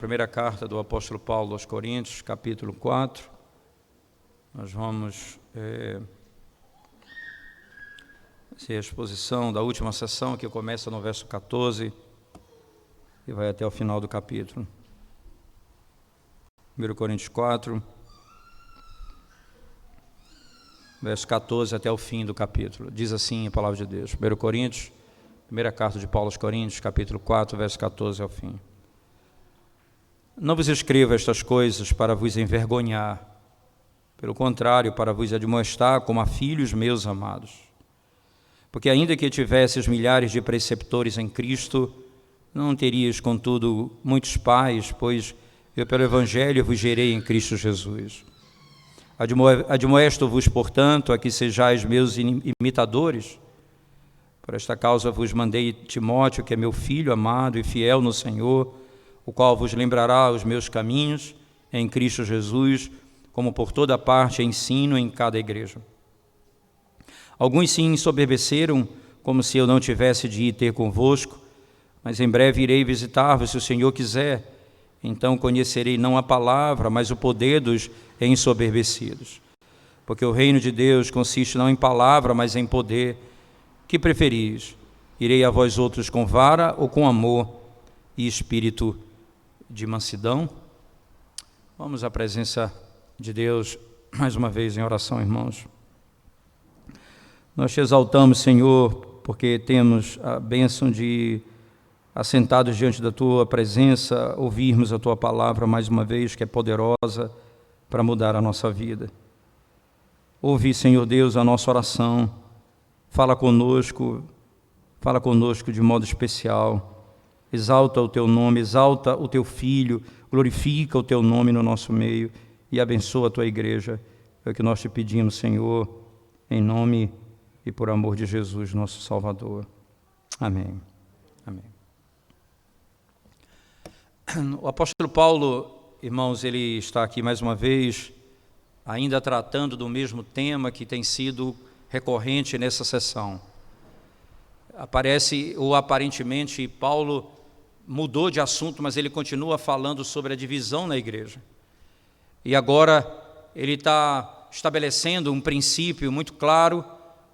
Primeira carta do apóstolo Paulo aos Coríntios, capítulo 4. Nós vamos ser a exposição da última sessão, que começa no verso 14 e vai até o final do capítulo. 1 Coríntios 4, verso 14 até o fim do capítulo. Diz assim a palavra de Deus. 1 Coríntios, primeira carta de Paulo aos Coríntios, capítulo 4, verso 14 ao fim. Não vos escrevo estas coisas para vos envergonhar, pelo contrário, para vos admoestar como a filhos meus amados. Porque ainda que tivesses milhares de preceptores em Cristo, não terias, contudo, muitos pais, pois eu pelo Evangelho vos gerei em Cristo Jesus. Admoesto-vos, portanto, a que sejais meus imitadores. Por esta causa vos mandei Timóteo, que é meu filho amado e fiel no Senhor, o qual vos lembrará os meus caminhos em Cristo Jesus, como por toda parte ensino em cada igreja. Alguns se ensoberbeceram, como se eu não tivesse de ir ter convosco, mas em breve irei visitar-vos, se o Senhor quiser. Então conhecerei não a palavra, mas o poder dos ensoberbecidos. Porque o reino de Deus consiste não em palavra, mas em poder. Que preferis? Irei a vós outros com vara ou com amor e espírito de mansidão? Vamos à presença de Deus mais uma vez em oração, irmãos. Nós te exaltamos, Senhor, porque temos a bênção de, assentados diante da tua presença, ouvirmos a tua palavra mais uma vez, que é poderosa para mudar a nossa vida. Ouve, Senhor Deus, a nossa oração. Fala conosco de modo especial. Exalta o teu nome, exalta o teu Filho, glorifica o teu nome no nosso meio e abençoa a tua igreja. É o que nós te pedimos, Senhor, em nome e por amor de Jesus, nosso Salvador. Amém. Amém. O apóstolo Paulo, irmãos, ele está aqui mais uma vez, ainda tratando do mesmo tema que tem sido recorrente nessa sessão. Aparentemente, Paulo mudou de assunto, mas ele continua falando sobre a divisão na igreja. E agora ele está estabelecendo um princípio muito claro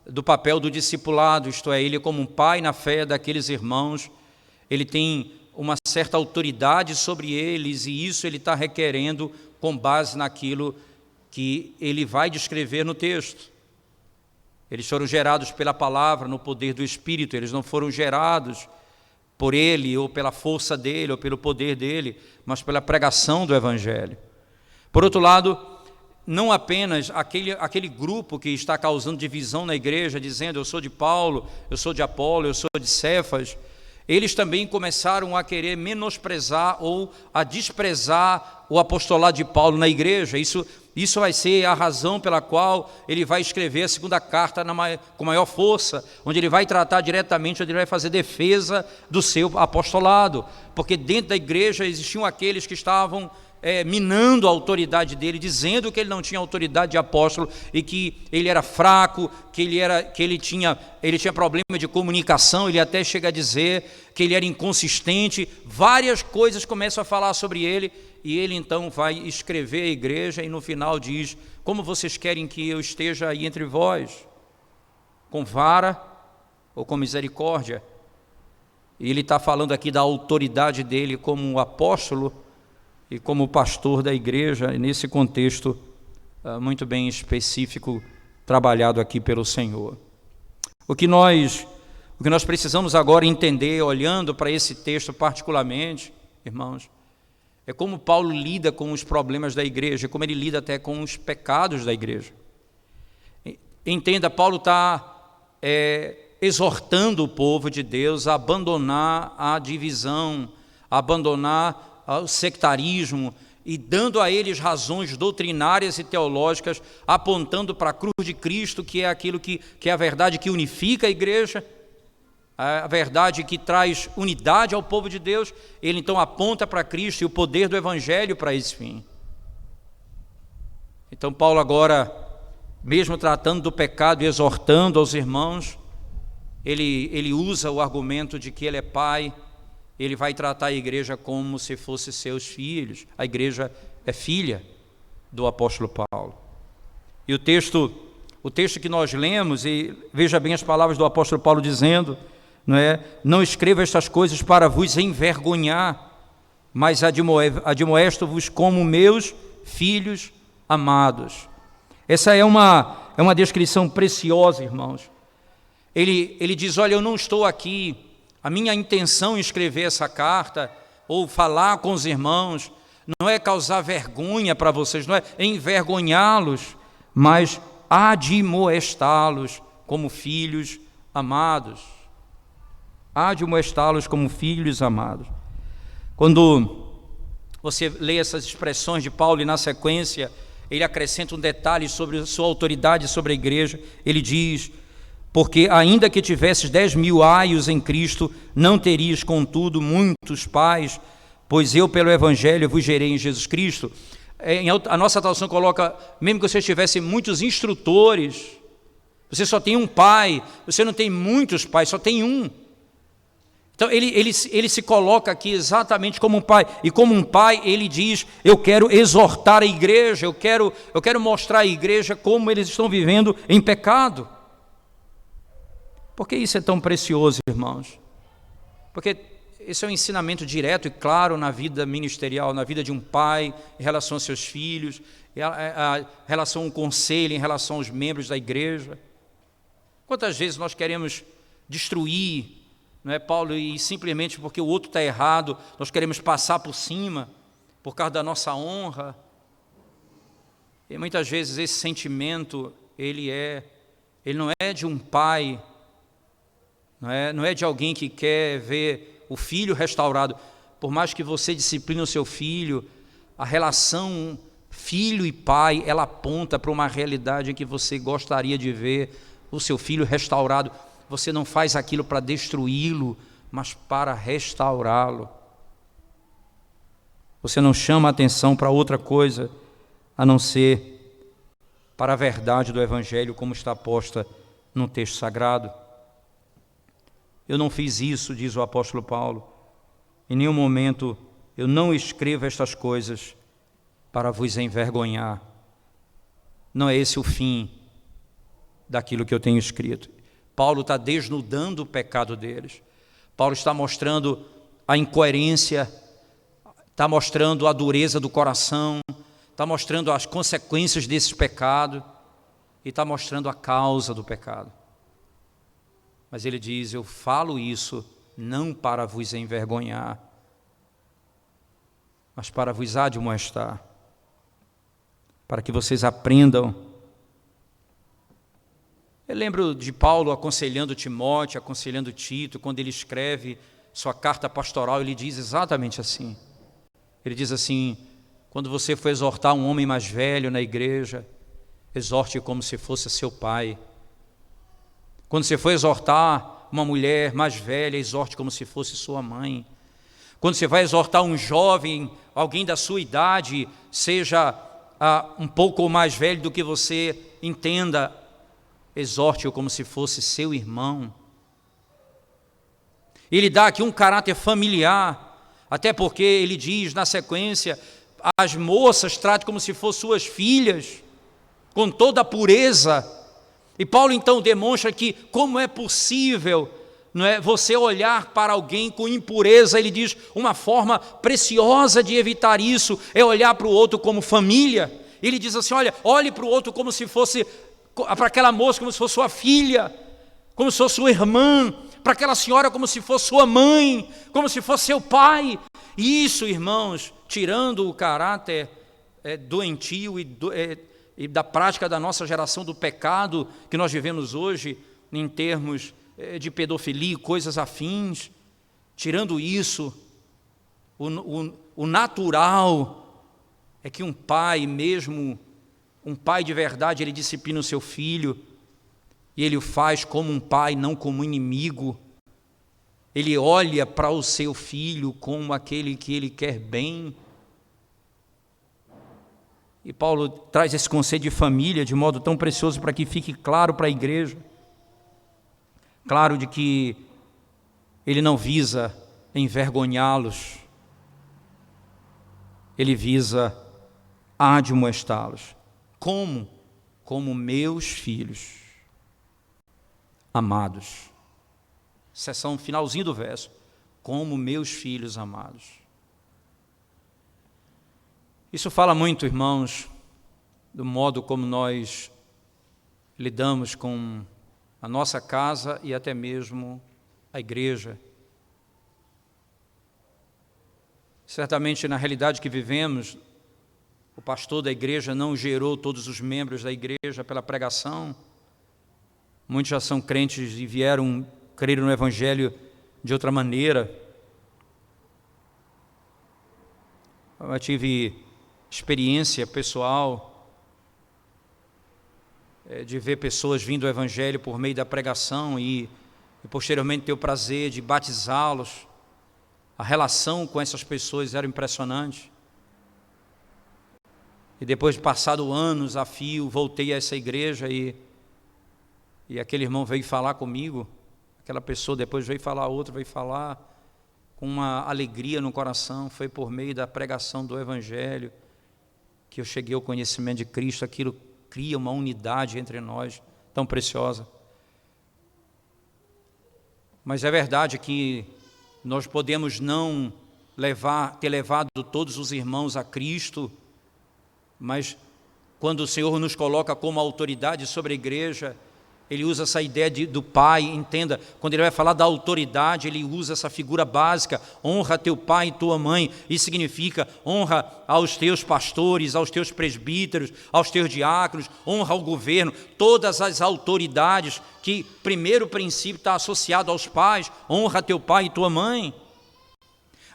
do papel do discipulado, isto é, ele como um pai na fé daqueles irmãos, ele tem uma certa autoridade sobre eles e isso ele está requerendo com base naquilo que ele vai descrever no texto. Eles foram gerados pela palavra, no poder do Espírito, eles não foram gerados por ele, ou pela força dele, ou pelo poder dele, mas pela pregação do Evangelho. Por outro lado, não apenas aquele grupo que está causando divisão na igreja, dizendo eu sou de Paulo, eu sou de Apolo, eu sou de Cefas, eles também começaram a querer menosprezar ou a desprezar o apostolado de Paulo na igreja. Isso vai ser a razão pela qual ele vai escrever a segunda carta com maior força, onde ele vai tratar diretamente, onde ele vai fazer defesa do seu apostolado, porque dentro da igreja existiam aqueles que estavam minando a autoridade dele, dizendo que ele não tinha autoridade de apóstolo e que ele era fraco, que ele tinha problema de comunicação, ele até chega a dizer que ele era inconsistente, várias coisas começam a falar sobre ele, e ele então vai escrever à igreja e no final diz: como vocês querem que eu esteja aí entre vós? Com vara ou com misericórdia? E ele está falando aqui da autoridade dele como apóstolo e como pastor da igreja, nesse contexto muito bem específico, trabalhado aqui pelo Senhor. O que nós precisamos agora entender, olhando para esse texto particularmente, irmãos, é como Paulo lida com os problemas da igreja, como ele lida até com os pecados da igreja. Entenda, Paulo está exortando o povo de Deus a abandonar a divisão, a abandonar o sectarismo e dando a eles razões doutrinárias e teológicas, apontando para a cruz de Cristo, que é aquilo que é a verdade que unifica a igreja, a verdade que traz unidade ao povo de Deus. Ele então aponta para Cristo e o poder do Evangelho para esse fim. Então Paulo agora, mesmo tratando do pecado e exortando aos irmãos, ele usa o argumento de que ele é pai, ele vai tratar a igreja como se fosse seus filhos. A igreja é filha do apóstolo Paulo. E o texto que nós lemos, e veja bem as palavras do apóstolo Paulo dizendo, não escrevo estas coisas para vos envergonhar, mas admoesto-vos como meus filhos amados. Essa é uma descrição preciosa, irmãos. Ele diz, olha, eu não estou aqui, a minha intenção em escrever essa carta, ou falar com os irmãos, não é causar vergonha para vocês, não é envergonhá-los, mas admoestá-los como filhos amados. Admoestá-los como filhos amados. Quando você lê essas expressões de Paulo e na sequência ele acrescenta um detalhe sobre a sua autoridade sobre a igreja, ele diz, porque ainda que tivesses 10.000 aios em Cristo, não terias contudo muitos pais, pois eu pelo Evangelho vos gerei em Jesus Cristo. A nossa tradução coloca, mesmo que você tivesse muitos instrutores, você só tem um pai, você não tem muitos pais, só tem um. Então ele se coloca aqui exatamente como um pai, e como um pai ele diz, eu quero exortar a igreja, eu quero mostrar à igreja como eles estão vivendo em pecado. Por que isso é tão precioso, irmãos? Porque esse é um ensinamento direto e claro na vida ministerial, na vida de um pai, em relação aos seus filhos, em relação ao conselho, em relação aos membros da igreja. Quantas vezes nós queremos destruir, não é, Paulo, e simplesmente porque o outro está errado, nós queremos passar por cima, por causa da nossa honra. E muitas vezes esse sentimento, ele não é de um pai, não é de alguém que quer ver o filho restaurado. Por mais que você discipline o seu filho, a relação filho e pai, ela aponta para uma realidade em que você gostaria de ver o seu filho restaurado. Você não faz aquilo para destruí-lo, mas para restaurá-lo. Você não chama a atenção para outra coisa, a não ser para a verdade do Evangelho, como está posta no texto sagrado. Eu não fiz isso, diz o apóstolo Paulo. Em nenhum momento eu não escrevo estas coisas para vos envergonhar. Não é esse o fim daquilo que eu tenho escrito. Paulo está desnudando o pecado deles. Paulo está mostrando a incoerência, está mostrando a dureza do coração, está mostrando as consequências desse pecado e está mostrando a causa do pecado. Mas ele diz, eu falo isso não para vos envergonhar, mas para vos admoestar, para que vocês aprendam. Eu lembro de Paulo aconselhando Timóteo, aconselhando Tito, quando ele escreve sua carta pastoral, ele diz exatamente assim. Ele diz assim, quando você for exortar um homem mais velho na igreja, exorte como se fosse seu pai. Quando você for exortar uma mulher mais velha, exorte como se fosse sua mãe. Quando você vai exortar um jovem, alguém da sua idade, seja um pouco mais velho do que você, entenda, exorte-o como se fosse seu irmão. Ele dá aqui um caráter familiar, até porque ele diz na sequência, as moças tratem como se fossem suas filhas, com toda a pureza. E Paulo então demonstra que como é possível, não é, você olhar para alguém com impureza. Ele diz, uma forma preciosa de evitar isso é olhar para o outro como família. Ele diz assim, olhe para o outro como se fosse, para aquela moça como se fosse sua filha, como se fosse sua irmã, para aquela senhora como se fosse sua mãe, como se fosse seu pai. E isso, irmãos, tirando o caráter doentio e da prática da nossa geração do pecado que nós vivemos hoje, em termos de pedofilia e coisas afins, tirando isso, o natural é que um pai, mesmo um pai de verdade, ele disciplina o seu filho, e ele o faz como um pai, não como inimigo. Ele olha para o seu filho como aquele que ele quer bem. E Paulo traz esse conceito de família de modo tão precioso para que fique claro para a igreja. Claro de que ele não visa envergonhá-los, ele visa admoestá-los. Como? Como meus filhos amados. Seção finalzinho do verso. Como meus filhos amados. Isso fala muito, irmãos, do modo como nós lidamos com a nossa casa e até mesmo a igreja. Certamente, na realidade que vivemos, o pastor da igreja não gerou todos os membros da igreja pela pregação. Muitos já são crentes e vieram crer no Evangelho de outra maneira. Eu tive experiência pessoal de ver pessoas vindo ao Evangelho por meio da pregação e posteriormente ter o prazer de batizá-los. A relação com essas pessoas era impressionante. E depois de passado anos a fio, voltei a essa igreja e aquele irmão veio falar comigo. Aquela pessoa depois veio falar, outra veio falar com uma alegria no coração. Foi por meio da pregação do Evangelho que eu cheguei ao conhecimento de Cristo. Aquilo cria uma unidade entre nós tão preciosa. Mas é verdade que nós podemos não ter levado todos os irmãos a Cristo, mas quando o Senhor nos coloca como autoridade sobre a igreja, Ele usa essa ideia do pai, entenda, quando Ele vai falar da autoridade, Ele usa essa figura básica, honra teu pai e tua mãe, isso significa honra aos teus pastores, aos teus presbíteros, aos teus diáconos, honra ao governo, todas as autoridades, que primeiro princípio está associado aos pais, honra teu pai e tua mãe.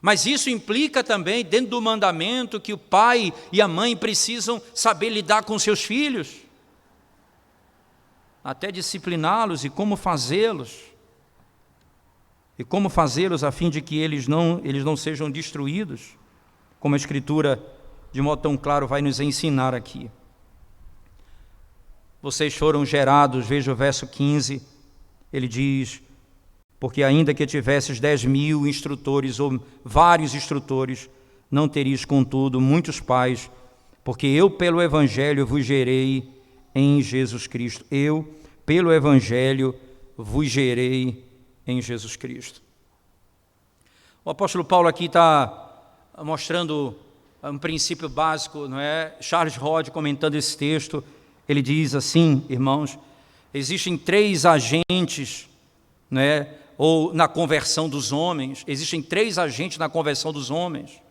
Mas isso implica também, dentro do mandamento, que o pai e a mãe precisam saber lidar com seus filhos, até discipliná-los e como fazê-los, a fim de que eles não sejam destruídos, como a Escritura, de modo tão claro, vai nos ensinar aqui. Vocês foram gerados, veja o verso 15, ele diz: porque ainda que tivesses 10.000 instrutores ou vários instrutores, não terias, contudo, muitos pais, porque eu, pelo Evangelho, vos gerei em Jesus Cristo. Eu, pelo Evangelho, vos gerei em Jesus Cristo. O apóstolo Paulo aqui está mostrando um princípio básico, não é? Charles Rod, comentando esse texto, ele diz assim, irmãos, existem 3 agentes, não é? Ou na conversão dos homens, existem 3 agentes na conversão dos homens.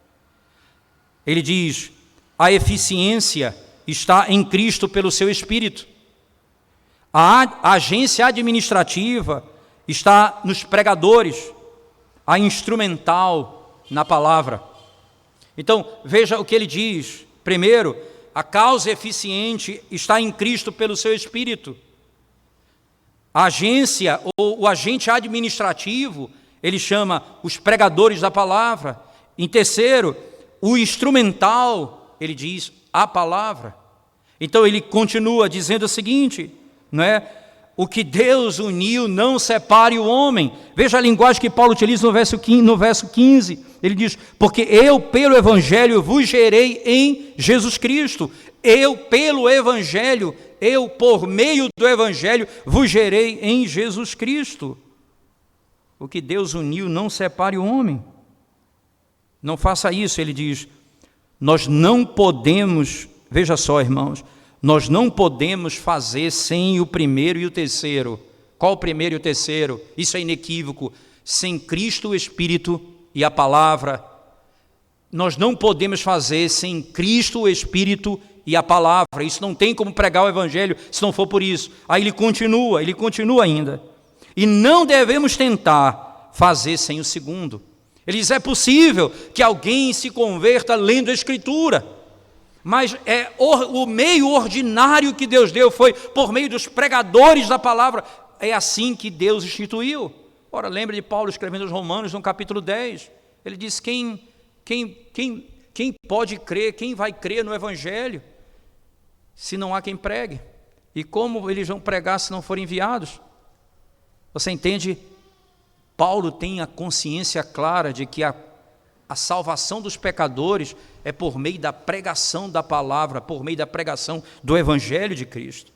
Ele diz: a eficiência está em Cristo pelo seu Espírito. A agência administrativa está nos pregadores, a instrumental na palavra. Então, veja o que ele diz. Primeiro, a causa eficiente está em Cristo pelo seu Espírito. A agência ou o agente administrativo, ele chama os pregadores da palavra. Em terceiro, o instrumental, ele diz a palavra. Então ele continua dizendo o seguinte, não é? O que Deus uniu, não separe o homem. Veja a linguagem que Paulo utiliza no verso 15. Ele diz: porque eu, pelo Evangelho, vos gerei em Jesus Cristo. Eu, pelo Evangelho, eu, por meio do Evangelho, vos gerei em Jesus Cristo. O que Deus uniu, não separe o homem. Não faça isso, ele diz. Nós não podemos, veja só, irmãos, nós não podemos fazer sem o primeiro e o terceiro. Qual o primeiro e o terceiro? Isso é inequívoco. Sem Cristo, o Espírito e a palavra. Nós não podemos fazer sem Cristo, o Espírito e a palavra. Isso não tem como pregar o Evangelho se não for por isso. Aí ele continua ainda. E não devemos tentar fazer sem o segundo. Ele diz: é possível que alguém se converta lendo a Escritura, mas o meio ordinário que Deus deu foi por meio dos pregadores da palavra. É assim que Deus instituiu. Ora, lembra de Paulo escrevendo aos Romanos no capítulo 10. Ele diz: quem pode crer, quem vai crer no Evangelho, se não há quem pregue? E como eles vão pregar se não forem enviados? Você entende? Paulo tem a consciência clara de que a salvação dos pecadores é por meio da pregação da palavra, por meio da pregação do Evangelho de Cristo.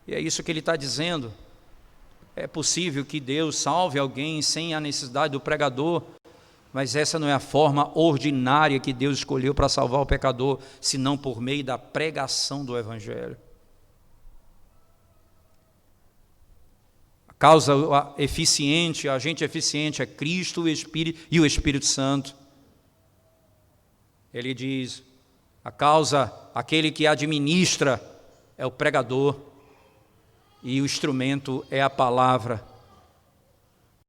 E é isso que ele está dizendo. É possível que Deus salve alguém sem a necessidade do pregador, mas essa não é a forma ordinária que Deus escolheu para salvar o pecador, senão por meio da pregação do Evangelho. A causa eficiente, a agente eficiente é Cristo e o Espírito Santo. Ele diz, a causa, aquele que administra é o pregador, e o instrumento é a palavra.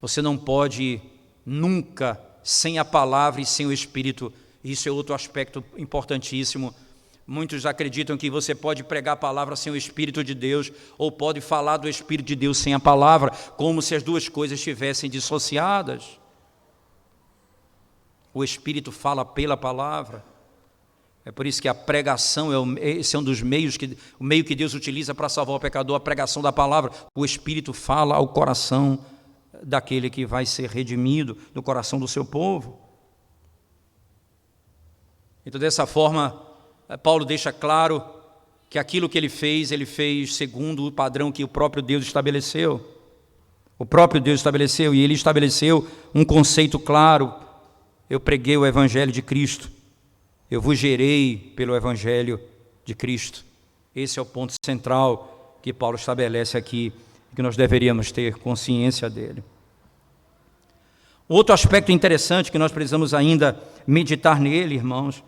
Você não pode nunca sem a palavra e sem o Espírito. Isso é outro aspecto importantíssimo. Muitos acreditam que você pode pregar a palavra sem o Espírito de Deus, ou pode falar do Espírito de Deus sem a palavra, como se as duas coisas estivessem dissociadas. O Espírito fala pela palavra. É por isso que a pregação, esse é um dos meios, o meio que Deus utiliza para salvar o pecador, a pregação da palavra. O Espírito fala ao coração daquele que vai ser redimido, no coração do seu povo. Então, dessa forma, Paulo deixa claro que aquilo que ele fez segundo o padrão que o próprio Deus estabeleceu. O próprio Deus estabeleceu, e ele estabeleceu um conceito claro. Eu preguei o Evangelho de Cristo. Eu vos gerei pelo Evangelho de Cristo. Esse é o ponto central que Paulo estabelece aqui, que nós deveríamos ter consciência dele. Outro aspecto interessante que nós precisamos ainda meditar nele, irmãos,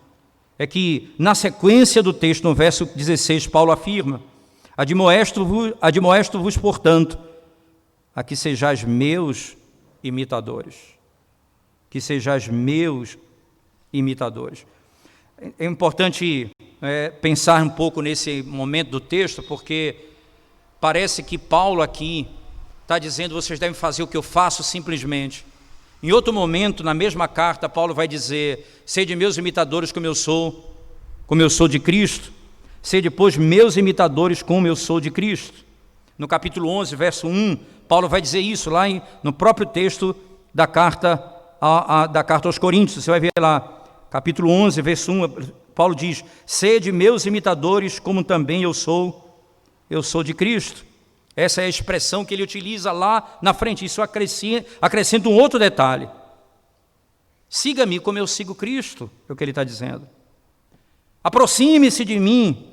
é que na sequência do texto, no verso 16, Paulo afirma: admoesto-vos, portanto, a que sejais meus imitadores. Que sejais meus imitadores. É importante pensar um pouco nesse momento do texto, porque parece que Paulo aqui está dizendo, vocês devem fazer o que eu faço simplesmente. Em outro momento, na mesma carta, Paulo vai dizer, sede meus imitadores como eu sou de Cristo. Sede, pois, meus imitadores como eu sou de Cristo. No capítulo 11, verso 1, Paulo vai dizer isso lá no próprio texto da carta aos Coríntios. Você vai ver lá, capítulo 11, verso 1, Paulo diz, sede meus imitadores como também eu sou de Cristo. Essa é a expressão que ele utiliza lá na frente. Isso acrescenta um outro detalhe. Siga-me como eu sigo Cristo, é o que ele está dizendo. Aproxime-se de mim,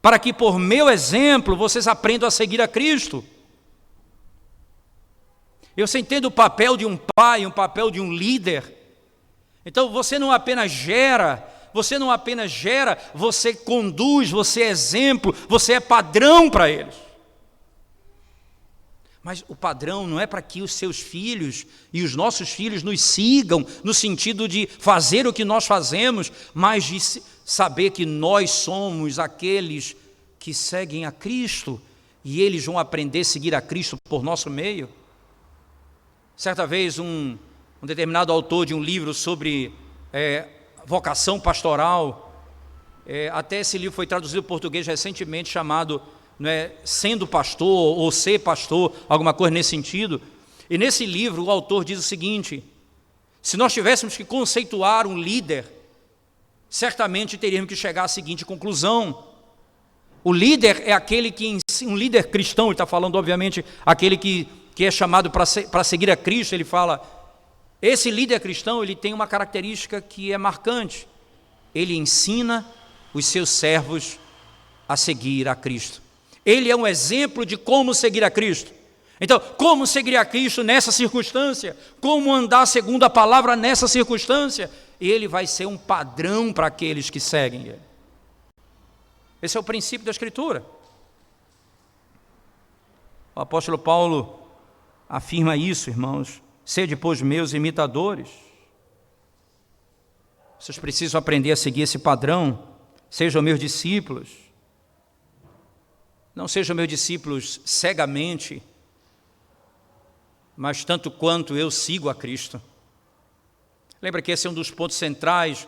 para que por meu exemplo vocês aprendam a seguir a Cristo. Eu entendo o papel de um pai, o papel de um líder. Então você não apenas gera, você conduz, você é exemplo, você é padrão para eles. Mas o padrão não é para que os seus filhos e os nossos filhos nos sigam, no sentido de fazer o que nós fazemos, mas de saber que nós somos aqueles que seguem a Cristo, e eles vão aprender a seguir a Cristo por nosso meio. Certa vez, um determinado autor de um livro sobre vocação pastoral, até esse livro foi traduzido em português recentemente, chamado Sendo Pastor, ou Ser Pastor, alguma coisa nesse sentido. E nesse livro o autor diz o seguinte: se nós tivéssemos que conceituar um líder, certamente teríamos que chegar à seguinte conclusão: o líder é aquele que, um líder cristão, ele está falando obviamente aquele que é chamado para seguir a Cristo. Ele fala, esse líder cristão, ele tem uma característica que é marcante: ele ensina os seus servos a seguir a Cristo. Ele é um exemplo de como seguir a Cristo. Então, como seguir a Cristo nessa circunstância? Como andar segundo a palavra nessa circunstância? Ele vai ser um padrão para aqueles que seguem ele. Esse é o princípio da Escritura. O apóstolo Paulo afirma isso, irmãos. Sede, pois, meus imitadores. Vocês precisam aprender a seguir esse padrão. Sejam meus discípulos. Não sejam meus discípulos cegamente, mas tanto quanto eu sigo a Cristo. Lembra que esse é um dos pontos centrais,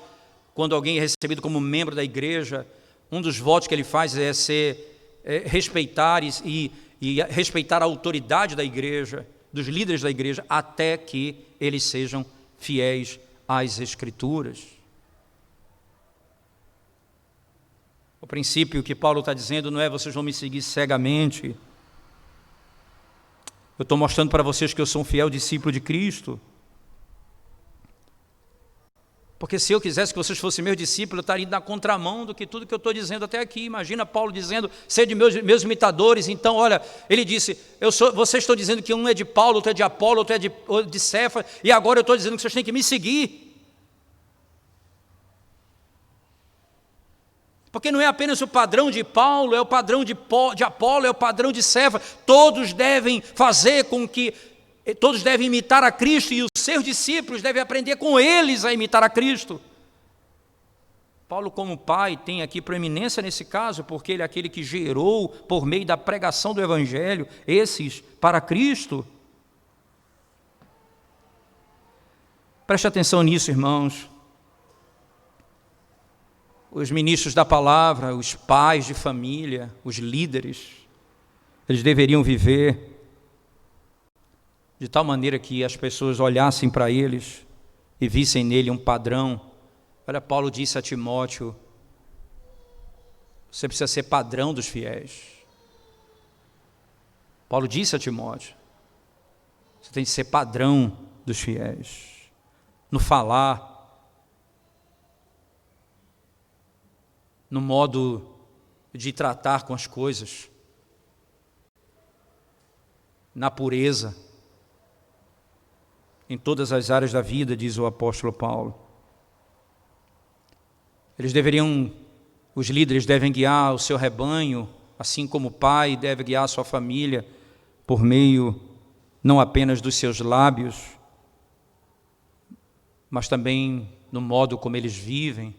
quando alguém é recebido como membro da igreja, um dos votos que ele faz respeitar e respeitar a autoridade da igreja. dos líderes da igreja, até que eles sejam fiéis às Escrituras. O princípio que Paulo está dizendo não é vocês vão me seguir cegamente. Eu estou mostrando para vocês que eu sou um fiel discípulo de Cristo. Porque se eu quisesse que vocês fossem meus discípulos, eu estaria indo na contramão do que tudo que eu estou dizendo até aqui. Imagina Paulo dizendo, sede meus imitadores. Então, olha, ele disse, vocês estão dizendo que um é de Paulo, outro é de Apolo, outro é de Cefas, e agora eu estou dizendo que vocês têm que me seguir. Porque não é apenas o padrão de Paulo, é o padrão de Apolo, é o padrão de Cefas. Todos devem fazer com que... Todos devem imitar a Cristo e os seus discípulos devem aprender com eles a imitar a Cristo. Paulo, como pai, tem aqui proeminência nesse caso, porque ele é aquele que gerou, por meio da pregação do Evangelho, esses para Cristo. Preste atenção nisso, irmãos. Os ministros da palavra, os pais de família, os líderes, eles deveriam viver de tal maneira que as pessoas olhassem para eles e vissem nele um padrão. Olha, Paulo disse a Timóteo, você precisa ser padrão dos fiéis. Paulo disse a Timóteo, você tem que ser padrão dos fiéis, no falar, no modo de tratar com as coisas, na pureza, em todas as áreas da vida, diz o apóstolo Paulo. Os líderes devem guiar o seu rebanho, assim como o pai deve guiar a sua família, por meio não apenas dos seus lábios, mas também no modo como eles vivem,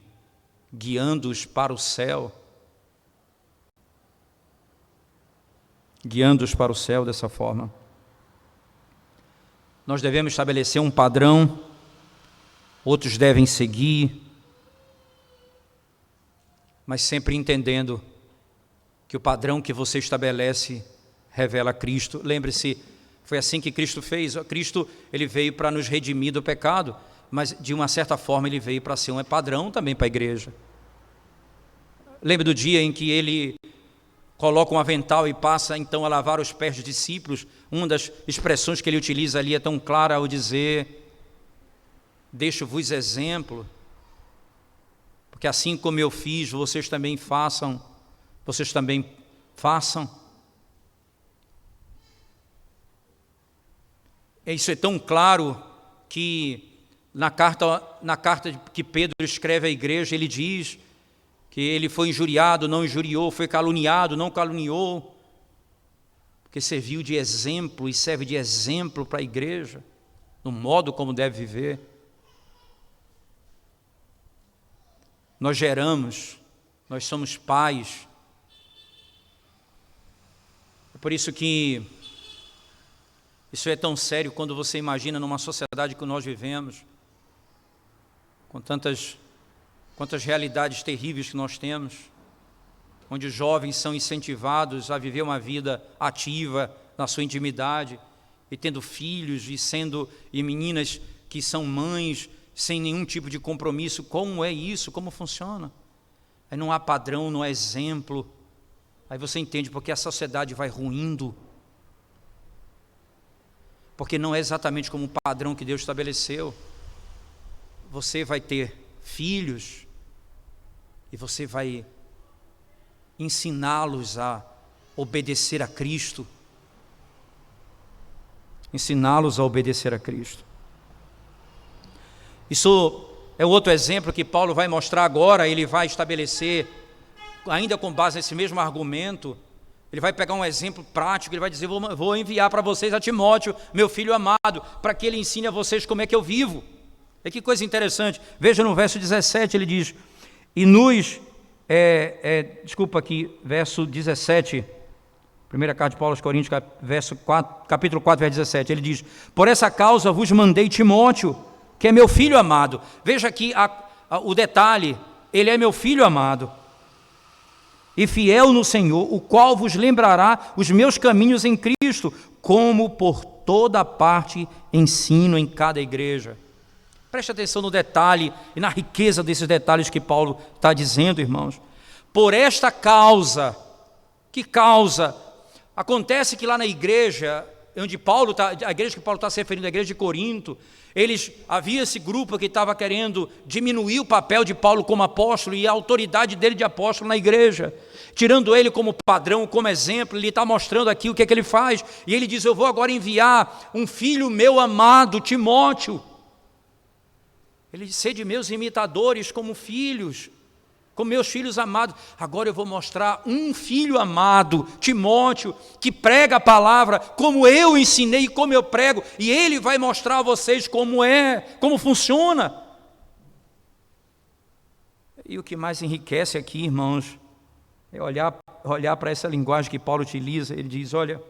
guiando-os para o céu. Guiando-os para o céu dessa forma. Nós devemos estabelecer um padrão, outros devem seguir, mas sempre entendendo que o padrão que você estabelece revela Cristo. Lembre-se, foi assim que Cristo fez. Cristo, ele veio para nos redimir do pecado, mas de uma certa forma ele veio para ser um padrão também para a igreja. Lembre do dia em que ele coloca um avental e passa então a lavar os pés dos discípulos. Uma das expressões que ele utiliza ali é tão clara ao dizer, deixo-vos exemplo, porque assim como eu fiz, vocês também façam. Isso é tão claro que na carta que Pedro escreve à igreja, ele diz que ele foi injuriado, não injuriou, foi caluniado, não caluniou, porque serviu de exemplo e serve de exemplo para a igreja, no modo como deve viver. Nós geramos, nós somos pais. É por isso que isso é tão sério quando você imagina numa sociedade que nós vivemos, com quantas realidades terríveis que nós temos, onde os jovens são incentivados a viver uma vida ativa na sua intimidade, e tendo filhos, e meninas que são mães, sem nenhum tipo de compromisso. Como é isso? Como funciona? Aí não há padrão, não há exemplo. Aí você entende porque a sociedade vai ruindo, porque não é exatamente como o padrão que Deus estabeleceu. Você vai ter filhos e você vai ensiná-los a obedecer a Cristo. Ensiná-los a obedecer a Cristo. Isso é outro exemplo que Paulo vai mostrar agora. Ele vai estabelecer, ainda com base nesse mesmo argumento, ele vai pegar um exemplo prático. Ele vai dizer, vou enviar para vocês a Timóteo, meu filho amado, para que ele ensine a vocês como é que eu vivo. E que coisa interessante, veja no verso 17, ele diz, verso 17, primeira carta de Paulo aos Coríntios, capítulo 4, verso 17, ele diz, por essa causa vos mandei Timóteo, que é meu filho amado. Veja aqui o detalhe, ele é meu filho amado, e fiel no Senhor, o qual vos lembrará os meus caminhos em Cristo, como por toda parte ensino em cada igreja. Preste atenção no detalhe e na riqueza desses detalhes que Paulo está dizendo, irmãos. Por esta causa, que causa? Acontece que lá na igreja, onde Paulo está, a igreja que Paulo está se referindo, a igreja de Corinto, havia esse grupo que estava querendo diminuir o papel de Paulo como apóstolo e a autoridade dele de apóstolo na igreja, tirando ele como padrão, como exemplo. Ele está mostrando aqui o que é que ele faz, e ele diz: eu vou agora enviar um filho meu amado, Timóteo. Ele diz: sede meus imitadores como filhos, como meus filhos amados. Agora eu vou mostrar um filho amado, Timóteo, que prega a palavra como eu ensinei e como eu prego, e ele vai mostrar a vocês como funciona. E o que mais enriquece aqui, irmãos, é olhar para essa linguagem que Paulo utiliza. Ele diz: olha,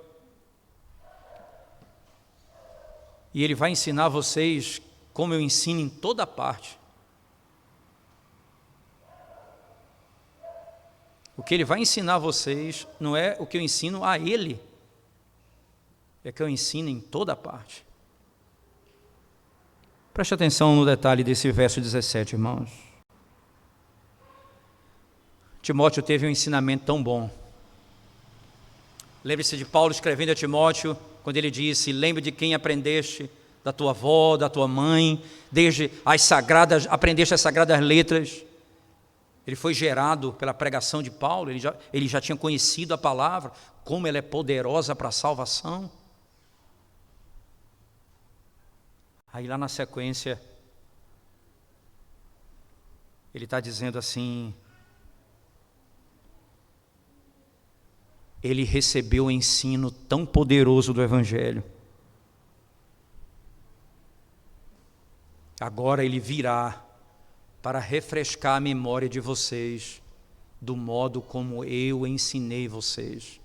e ele vai ensinar vocês como eu ensino em toda parte. O que ele vai ensinar a vocês não é o que eu ensino a ele, é que eu ensino em toda parte. Preste atenção no detalhe desse verso 17, irmãos. Timóteo teve um ensinamento tão bom. Lembre-se de Paulo escrevendo a Timóteo, quando ele disse: lembre de quem aprendeste, da tua avó, da tua mãe, aprendeste as sagradas letras. Ele foi gerado pela pregação de Paulo, ele já tinha conhecido a palavra, como ela é poderosa para a salvação. Aí lá na sequência, ele está dizendo assim: ele recebeu o ensino tão poderoso do Evangelho. Agora ele virá para refrescar a memória de vocês do modo como eu ensinei vocês.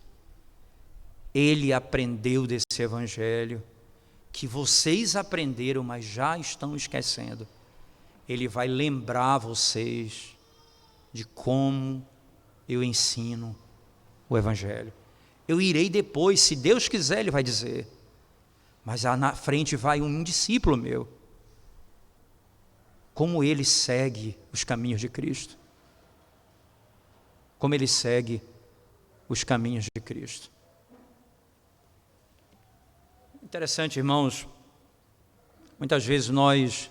Ele aprendeu desse Evangelho, que vocês aprenderam, mas já estão esquecendo. Ele vai lembrar vocês de como eu ensino o Evangelho. Eu irei depois, se Deus quiser, ele vai dizer, mas na frente vai um discípulo meu. Como ele segue os caminhos de Cristo. Como ele segue os caminhos de Cristo. Interessante, irmãos, muitas vezes nós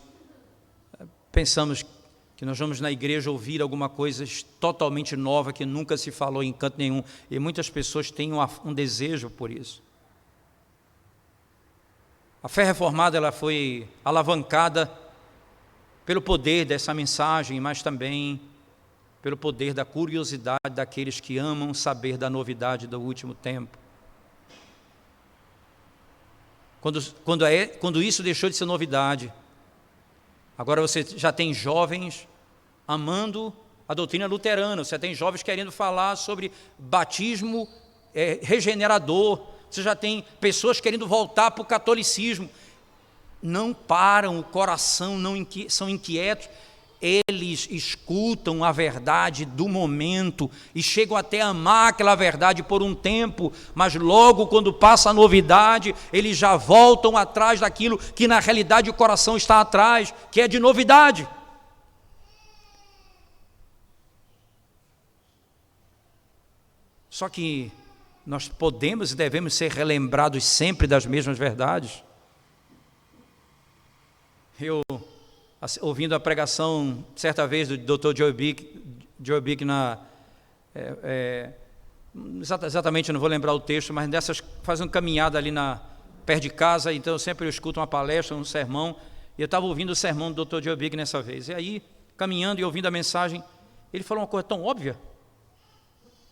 pensamos que nós vamos na igreja ouvir alguma coisa totalmente nova que nunca se falou em canto nenhum, e muitas pessoas têm um desejo por isso. A fé reformada, ela foi alavancada pelo poder dessa mensagem, mas também pelo poder da curiosidade daqueles que amam saber da novidade do último tempo. Quando isso deixou de ser novidade, agora você já tem jovens amando a doutrina luterana, você tem jovens querendo falar sobre batismo regenerador, você já tem pessoas querendo voltar para o catolicismo. Não param o coração, são inquietos, eles escutam a verdade do momento e chegam até a amar aquela verdade por um tempo, mas logo quando passa a novidade, eles já voltam atrás daquilo que na realidade o coração está atrás, que é de novidade. Só que nós podemos e devemos ser relembrados sempre das mesmas verdades. Eu, ouvindo a pregação, certa vez, do Dr. Joe Bick exatamente, eu não vou lembrar o texto, mas faz uma caminhada ali perto de casa, então eu sempre escuto uma palestra, um sermão, e eu estava ouvindo o sermão do Dr. Joe Bick nessa vez, e aí, caminhando e ouvindo a mensagem, ele falou uma coisa tão óbvia,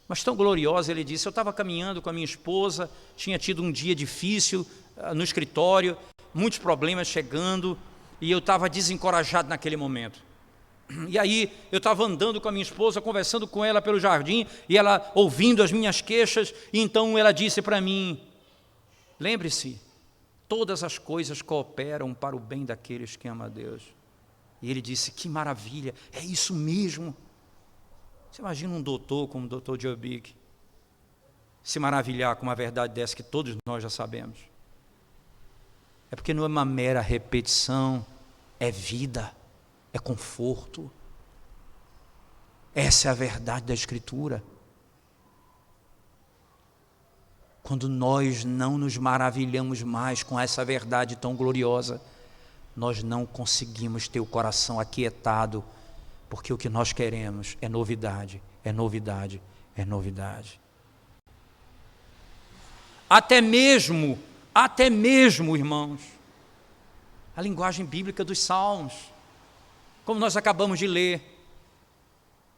mas tão gloriosa. Ele disse: eu estava caminhando com a minha esposa, tinha tido um dia difícil no escritório, muitos problemas chegando, e eu estava desencorajado naquele momento. E aí eu estava andando com a minha esposa, conversando com ela pelo jardim, e ela ouvindo as minhas queixas, e então ela disse para mim: lembre-se, todas as coisas cooperam para o bem daqueles que amam a Deus. E ele disse: que maravilha, é isso mesmo. Você imagina um doutor como o Dr. Joe Bick se maravilhar com uma verdade dessa que todos nós já sabemos. É porque não é uma mera repetição, é vida, é conforto. Essa é a verdade da Escritura. Quando nós não nos maravilhamos mais com essa verdade tão gloriosa, nós não conseguimos ter o coração aquietado, porque o que nós queremos é novidade, é novidade, é novidade. Até mesmo, irmãos, a linguagem bíblica dos salmos, como nós acabamos de ler,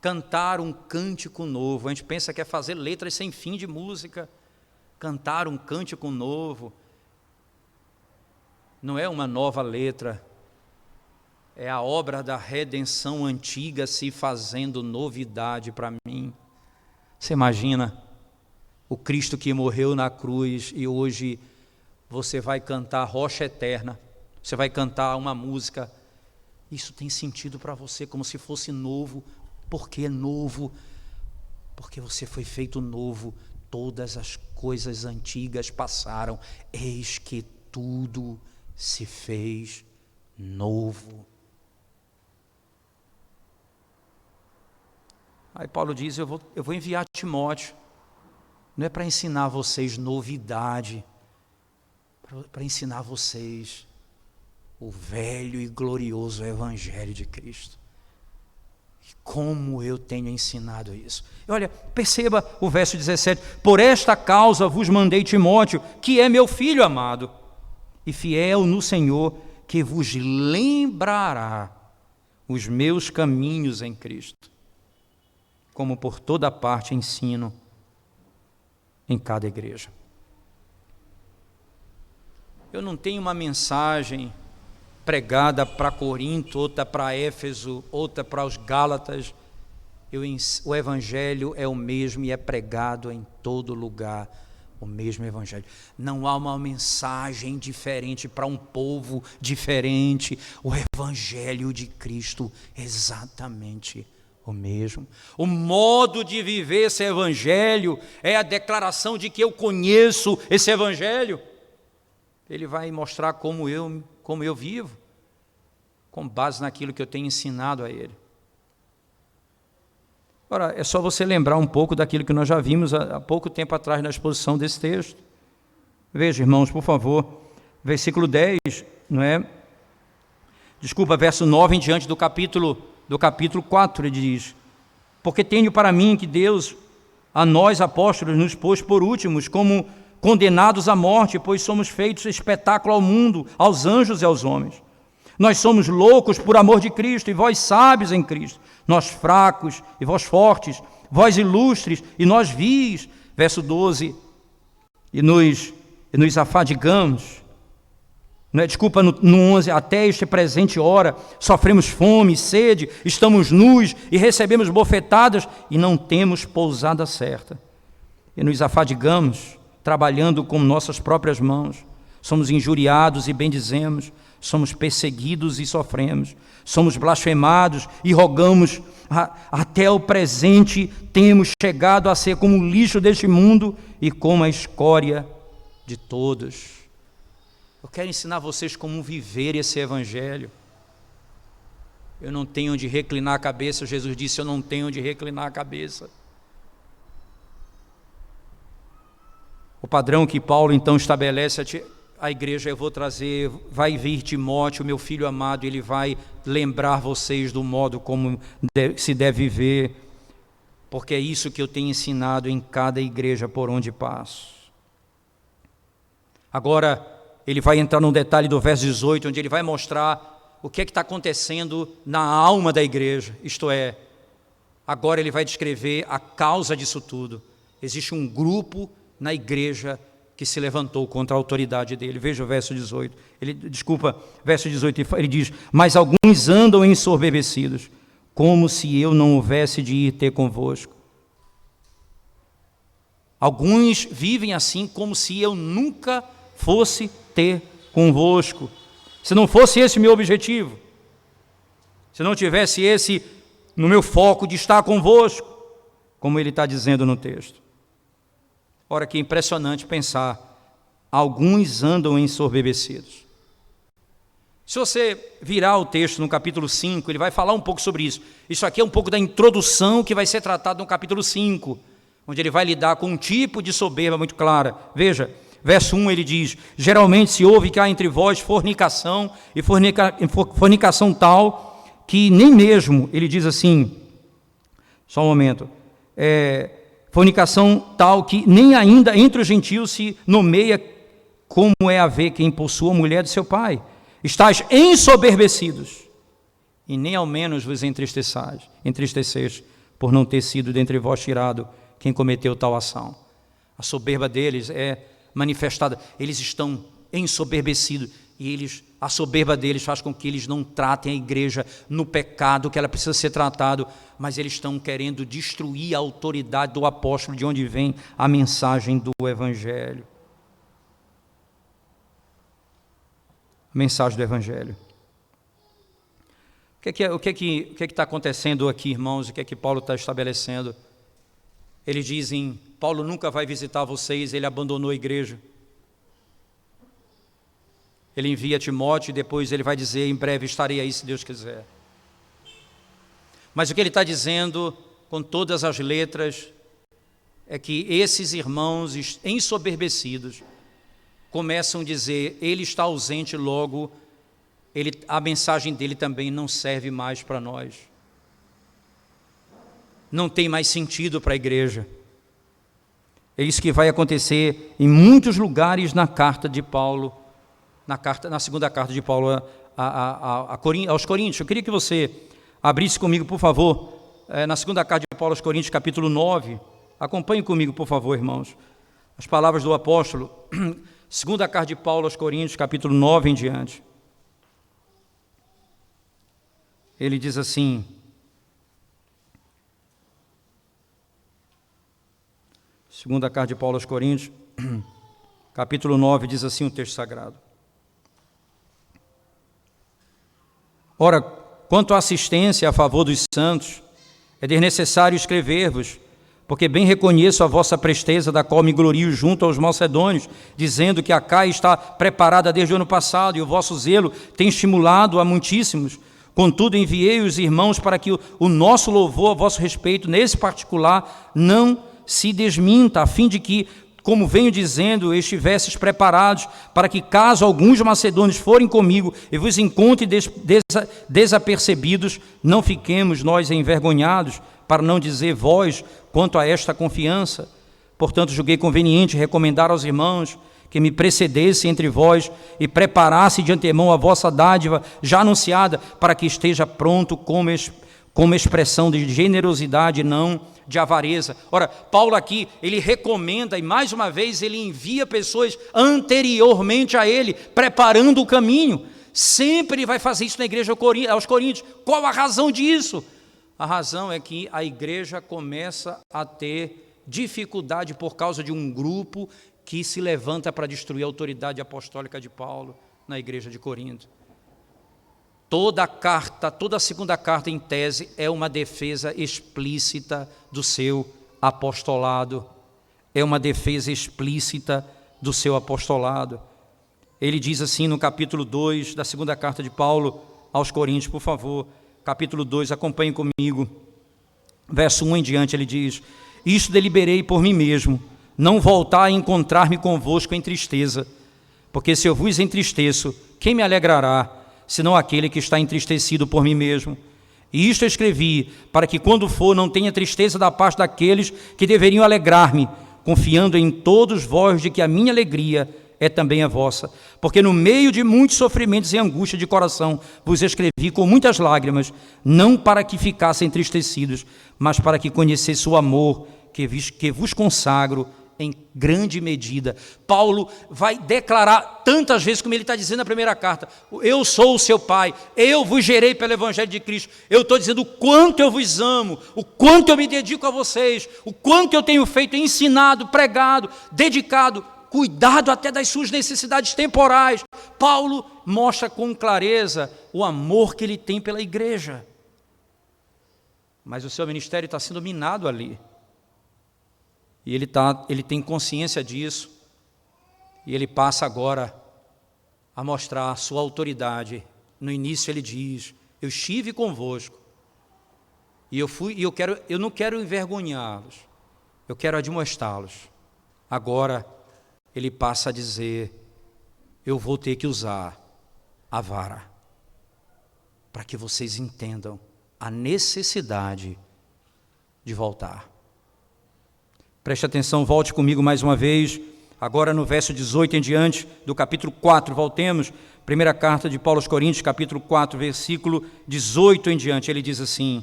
cantar um cântico novo. A gente pensa que é fazer letras sem fim de música. Cantar um cântico novo não é uma nova letra, é a obra da redenção antiga se fazendo novidade para mim. Você imagina o Cristo que morreu na cruz e hoje você vai cantar Rocha Eterna, você vai cantar uma música, isso tem sentido para você como se fosse novo. Por que novo? Porque você foi feito novo. Todas as coisas antigas passaram, eis que tudo se fez novo. Aí Paulo diz, eu vou enviar Timóteo, não é para ensinar vocês novidade, para ensinar vocês o velho e glorioso Evangelho de Cristo. Como eu tenho ensinado isso. Olha, perceba o verso 17. Por esta causa vos mandei Timóteo, que é meu filho amado, e fiel no Senhor, que vos lembrará os meus caminhos em Cristo, como por toda parte ensino em cada igreja. Eu não tenho uma mensagem pregada para Corinto, outra para Éfeso, outra para os Gálatas. O Evangelho é o mesmo e é pregado em todo lugar, o mesmo Evangelho. Não há uma mensagem diferente para um povo diferente. O Evangelho de Cristo é exatamente o mesmo. O modo de viver esse Evangelho é a declaração de que eu conheço esse Evangelho. Ele vai mostrar como eu vivo, com base naquilo que eu tenho ensinado a ele. Ora, é só você lembrar um pouco daquilo que nós já vimos há pouco tempo atrás na exposição desse texto. Veja, irmãos, por favor, versículo 10, não é? Desculpa, verso 9 em diante do capítulo 4, ele diz: porque tenho para mim que Deus, a nós apóstolos, nos pôs por últimos, como condenados à morte, pois somos feitos espetáculo ao mundo, aos anjos e aos homens. Nós somos loucos por amor de Cristo, e vós sábios em Cristo. Nós fracos, e vós fortes. Vós ilustres, e nós vis. Verso 12. E nos afadigamos. Desculpa, no 11. Até este presente hora, sofremos fome e sede, estamos nus, e recebemos bofetadas, e não temos pousada certa. E nos afadigamos, trabalhando com nossas próprias mãos. Somos injuriados e bendizemos, somos perseguidos e sofremos, somos blasfemados e rogamos. Até o presente temos chegado a ser como o lixo deste mundo e como a escória de todos. Eu quero ensinar vocês como viver esse Evangelho. Eu não tenho onde reclinar a cabeça. Jesus disse, eu não tenho onde reclinar a cabeça. O padrão que Paulo então estabelece a igreja, eu vou trazer, vai vir Timóteo, meu filho amado, ele vai lembrar vocês do modo como se deve viver, porque é isso que eu tenho ensinado em cada igreja por onde passo. Agora, ele vai entrar num detalhe do verso 18, onde ele vai mostrar o que é que está acontecendo na alma da igreja, isto é, agora ele vai descrever a causa disso tudo. Existe um grupo na igreja que se levantou contra a autoridade dele. Veja o verso 18. Verso 18, ele diz: mas alguns andam ensoberbecidos, como se eu não houvesse de ir ter convosco. Alguns vivem assim, como se eu nunca fosse ter convosco. Se não fosse esse o meu objetivo, se não tivesse esse no meu foco de estar convosco, como ele está dizendo no texto. Ora, que impressionante pensar, alguns andam ensoberbecidos. Se você virar o texto no capítulo 5, ele vai falar um pouco sobre isso. Isso aqui é um pouco da introdução que vai ser tratado no capítulo 5, onde ele vai lidar com um tipo de soberba muito clara. Veja, verso 1 ele diz: geralmente se ouve que há entre vós fornicação, e fornicação tal, que nem mesmo, ele diz assim, só um momento, fornicação tal que nem ainda entre os gentios se nomeia como é haver quem possua a mulher de seu pai. Estais ensoberbecidos, e nem ao menos vos entristeceis por não ter sido dentre vós tirado quem cometeu tal ação. A soberba deles é manifestada, eles estão ensoberbecidos, e a soberba deles faz com que eles não tratem a igreja no pecado que ela precisa ser tratado, mas eles estão querendo destruir a autoridade do apóstolo, de onde vem a mensagem do Evangelho. Mensagem do Evangelho. O que está acontecendo aqui, irmãos? O que é que Paulo está estabelecendo? Eles dizem: Paulo nunca vai visitar vocês, ele abandonou a igreja. Ele envia Timóteo e depois ele vai dizer: em breve estarei aí, se Deus quiser. Mas o que ele está dizendo, com todas as letras, é que esses irmãos ensoberbecidos começam a dizer: ele está ausente, logo a mensagem dele também não serve mais para nós. Não tem mais sentido para a igreja. É isso que vai acontecer em muitos lugares na carta de Paulo, na segunda carta de Paulo aos Coríntios. Eu queria que você abrisse comigo, por favor, na segunda carta de Paulo aos Coríntios, capítulo 9. Acompanhe comigo, por favor, irmãos, as palavras do apóstolo. Segunda carta de Paulo aos Coríntios, capítulo 9 em diante. Ele diz assim: segunda carta de Paulo aos Coríntios, capítulo 9, diz assim o texto sagrado: ora, quanto à assistência a favor dos santos, é desnecessário escrever-vos, porque bem reconheço a vossa presteza, da qual me glorio junto aos macedônios, dizendo que a Caia está preparada desde o ano passado, e o vosso zelo tem estimulado a muitíssimos. Contudo, enviei os irmãos para que o nosso louvor a vosso respeito, nesse particular, não se desminta, a fim de que, como venho dizendo, estivesses preparados, para que, caso alguns macedônios forem comigo e vos encontrem desapercebidos, não fiquemos nós envergonhados, para não dizer vós, quanto a esta confiança. Portanto, julguei conveniente recomendar aos irmãos que me precedessem entre vós e preparasse de antemão a vossa dádiva já anunciada, para que esteja pronto como expressão de generosidade, não de avareza. Ora, Paulo aqui, ele recomenda, e mais uma vez ele envia pessoas anteriormente a ele, preparando o caminho. Sempre ele vai fazer isso na igreja aos Coríntios. Qual a razão disso? A razão é que a igreja começa a ter dificuldade por causa de um grupo que se levanta para destruir a autoridade apostólica de Paulo na igreja de Corinto. Toda a segunda carta, em tese, é uma defesa explícita do seu apostolado. É uma defesa explícita do seu apostolado. Ele diz assim no capítulo 2 da segunda carta de Paulo aos Coríntios, por favor, capítulo 2, acompanhe comigo, verso 1 em diante, ele diz: isto deliberei por mim mesmo, não voltar a encontrar-me convosco em tristeza, porque se eu vos entristeço, quem me alegrará, senão aquele que está entristecido por mim mesmo? E isto eu escrevi, para que quando for não tenha tristeza da parte daqueles que deveriam alegrar-me, confiando em todos vós de que a minha alegria é também a vossa, porque no meio de muitos sofrimentos e angústia de coração vos escrevi com muitas lágrimas, não para que ficassem entristecidos, mas para que conhecesse o amor que vos consagro em grande medida. Paulo vai declarar tantas vezes, como ele está dizendo na primeira carta: eu sou o seu pai, eu vos gerei pelo Evangelho de Cristo. Eu estou dizendo o quanto eu vos amo, o quanto eu me dedico a vocês, o quanto eu tenho feito, ensinado, pregado, dedicado, cuidado até das suas necessidades temporais. Paulo mostra com clareza o amor que ele tem pela igreja. Mas o seu ministério está sendo minado ali. E ele tem consciência disso. E ele passa agora a mostrar a sua autoridade no início ele diz: eu estive convosco, e eu não quero envergonhá-los, eu quero admoestá-los. Agora ele passa a dizer: eu vou ter que usar a vara, para que vocês entendam a necessidade de voltar. Preste atenção, volte comigo mais uma vez, agora no verso 18 em diante, do capítulo 4, voltemos, primeira carta de Paulo aos Coríntios, capítulo 4, versículo 18 em diante, ele diz assim: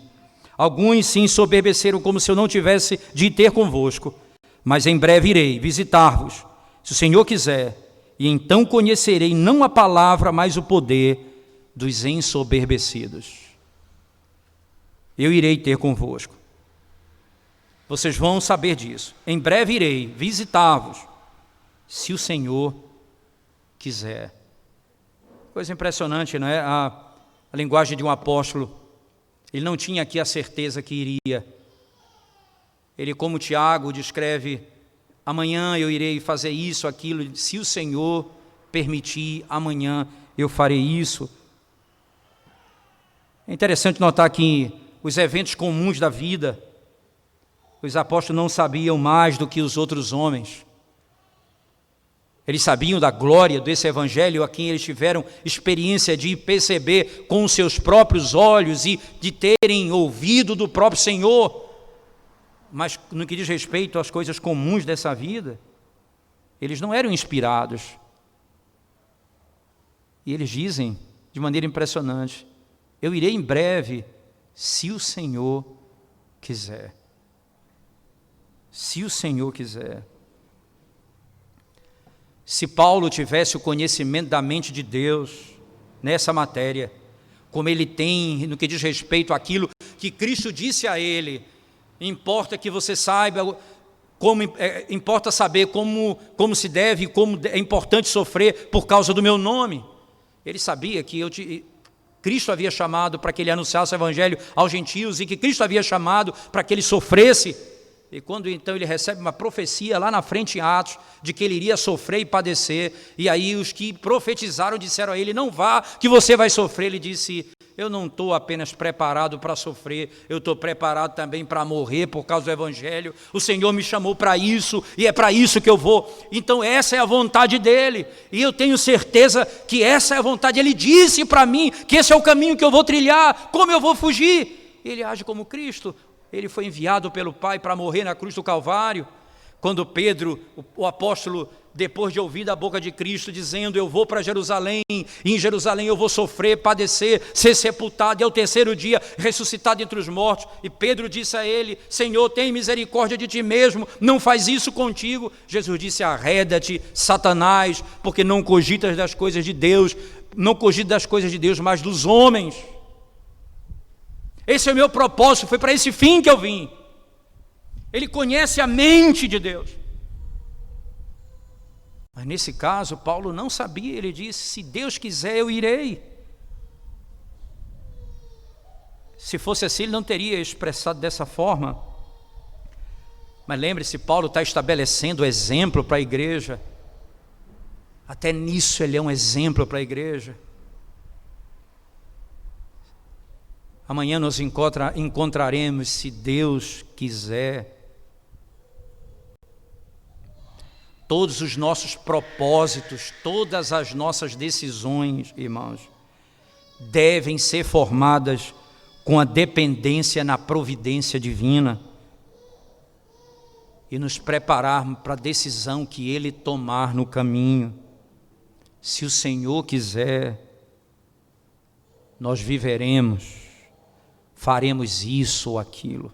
alguns se ensoberbeceram como se eu não tivesse de ir ter convosco, mas em breve irei visitar-vos, se o Senhor quiser, e então conhecerei não a palavra, mas o poder dos ensoberbecidos. Eu irei ter convosco. Vocês vão saber disso. Em breve irei visitar-vos, se o Senhor quiser. Coisa impressionante, não é? A linguagem de um apóstolo. Ele não tinha aqui a certeza que iria. Ele, como Tiago, descreve: amanhã eu irei fazer isso, aquilo. Se o Senhor permitir, amanhã eu farei isso. É interessante notar que os eventos comuns da vida, os apóstolos não sabiam mais do que os outros homens. Eles sabiam da glória desse evangelho a quem eles tiveram experiência de perceber com os seus próprios olhos e de terem ouvido do próprio Senhor. Mas no que diz respeito às coisas comuns dessa vida, eles não eram inspirados. E eles dizem de maneira impressionante: eu irei em breve, se o Senhor quiser. Se o Senhor quiser. Se Paulo tivesse o conhecimento da mente de Deus nessa matéria, como ele tem no que diz respeito àquilo que Cristo disse a ele, importa que você saiba, importa saber como se deve, como é importante sofrer por causa do meu nome. Ele sabia que Cristo havia chamado para que ele anunciasse o evangelho aos gentios e que Cristo havia chamado para que ele sofresse. E quando então ele recebe uma profecia lá na frente em Atos, de que ele iria sofrer e padecer, e aí os que profetizaram disseram a ele: não vá, que você vai sofrer. Ele disse: eu não estou apenas preparado para sofrer, eu estou preparado também para morrer por causa do evangelho. O Senhor me chamou para isso, e é para isso que eu vou. Então essa é a vontade dele, e eu tenho certeza que essa é a vontade. Ele disse para mim que esse é o caminho que eu vou trilhar. Como eu vou fugir? Ele age como Cristo. Ele foi enviado pelo Pai para morrer na cruz do Calvário. Quando Pedro, o apóstolo, depois de ouvir da boca de Cristo dizendo: eu vou para Jerusalém, e em Jerusalém eu vou sofrer, padecer, ser sepultado, e ao terceiro dia ressuscitado entre os mortos. E Pedro disse a ele: Senhor, tem misericórdia de ti mesmo, não faz isso contigo. Jesus disse: arreda-te, Satanás, porque não cogitas das coisas de Deus, não cogitas das coisas de Deus, mas dos homens. Esse é o meu propósito, foi para esse fim que eu vim. Ele conhece a mente de Deus. Mas nesse caso, Paulo não sabia, ele disse: se Deus quiser, eu irei. Se fosse assim, ele não teria expressado dessa forma. Mas lembre-se, Paulo está estabelecendo exemplo para a igreja. Até nisso ele é um exemplo para a igreja. Amanhã nos encontraremos, se Deus quiser. Todos os nossos propósitos, todas as nossas decisões, irmãos, devem ser formadas com a dependência na providência divina e nos prepararmos para a decisão que Ele tomar no caminho. Se o Senhor quiser, nós viveremos, faremos isso ou aquilo.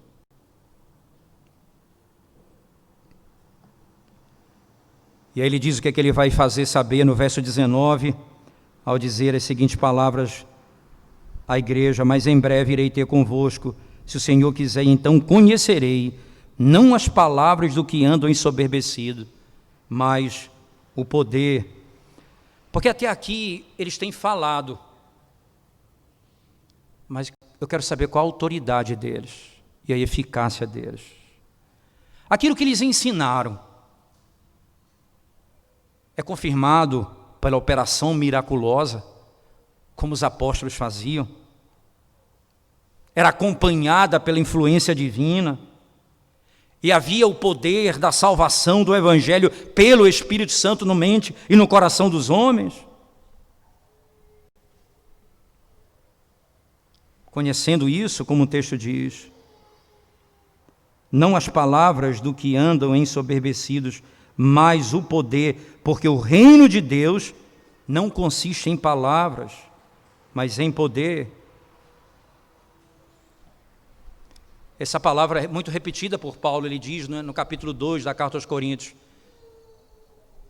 E aí ele diz o que é que ele vai fazer saber no verso 19, ao dizer as seguintes palavras à igreja: mas em breve irei ter convosco, se o Senhor quiser, então conhecerei, não as palavras do que andam ensoberbecidos, mas o poder. Porque até aqui eles têm falado, mas eu quero saber qual a autoridade deles e a eficácia deles. Aquilo que eles ensinaram é confirmado pela operação miraculosa, como os apóstolos faziam. Era acompanhada pela influência divina. E havia o poder da salvação do Evangelho pelo Espírito Santo na mente e no coração dos homens. Conhecendo isso, como o texto diz, não as palavras do que andam ensoberbecidos, mas o poder, porque o reino de Deus não consiste em palavras, mas em poder. Essa palavra é muito repetida por Paulo, ele diz no capítulo 2 da carta aos Coríntios,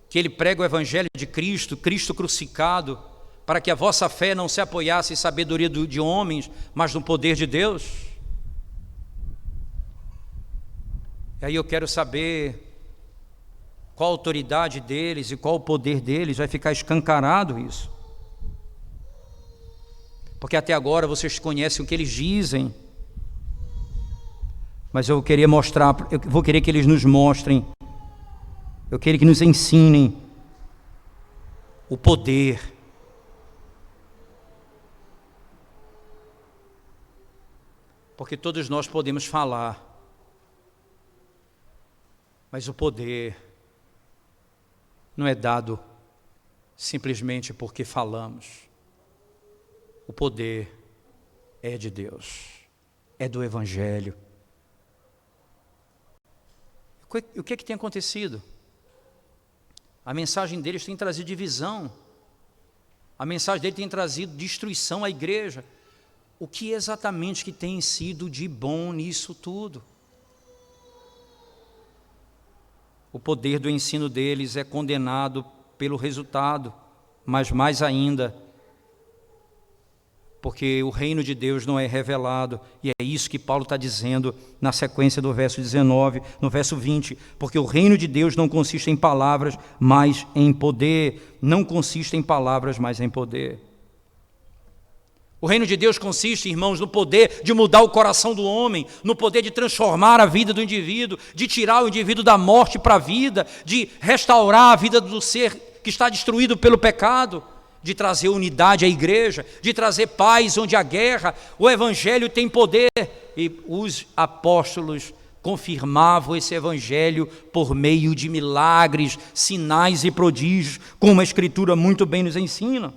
que ele prega o evangelho de Cristo, Cristo crucificado, para que a vossa fé não se apoiasse em sabedoria de homens, mas no poder de Deus. E aí eu quero saber qual a autoridade deles e qual o poder deles, vai ficar escancarado isso. Porque até agora vocês conhecem o que eles dizem, mas eu vou querer que eles nos mostrem, eu quero que nos ensinem o poder. Porque todos nós podemos falar, mas o poder não é dado simplesmente porque falamos. O poder é de Deus, é do Evangelho. O que tem acontecido? A mensagem deles tem trazido divisão. A mensagem dele tem trazido destruição à igreja. O que exatamente que tem sido de bom nisso tudo? O poder do ensino deles é condenado pelo resultado, mas mais ainda, porque o reino de Deus não é revelado, e é isso que Paulo está dizendo na sequência do verso 19, no verso 20, porque o reino de Deus não consiste em palavras, mas em poder, não consiste em palavras, mas em poder. O reino de Deus consiste, irmãos, no poder de mudar o coração do homem, no poder de transformar a vida do indivíduo, de tirar o indivíduo da morte para a vida, de restaurar a vida do ser que está destruído pelo pecado, de trazer unidade à igreja, de trazer paz onde há guerra. O Evangelho tem poder, e os apóstolos confirmavam esse Evangelho por meio de milagres, sinais e prodígios, como a Escritura muito bem nos ensina.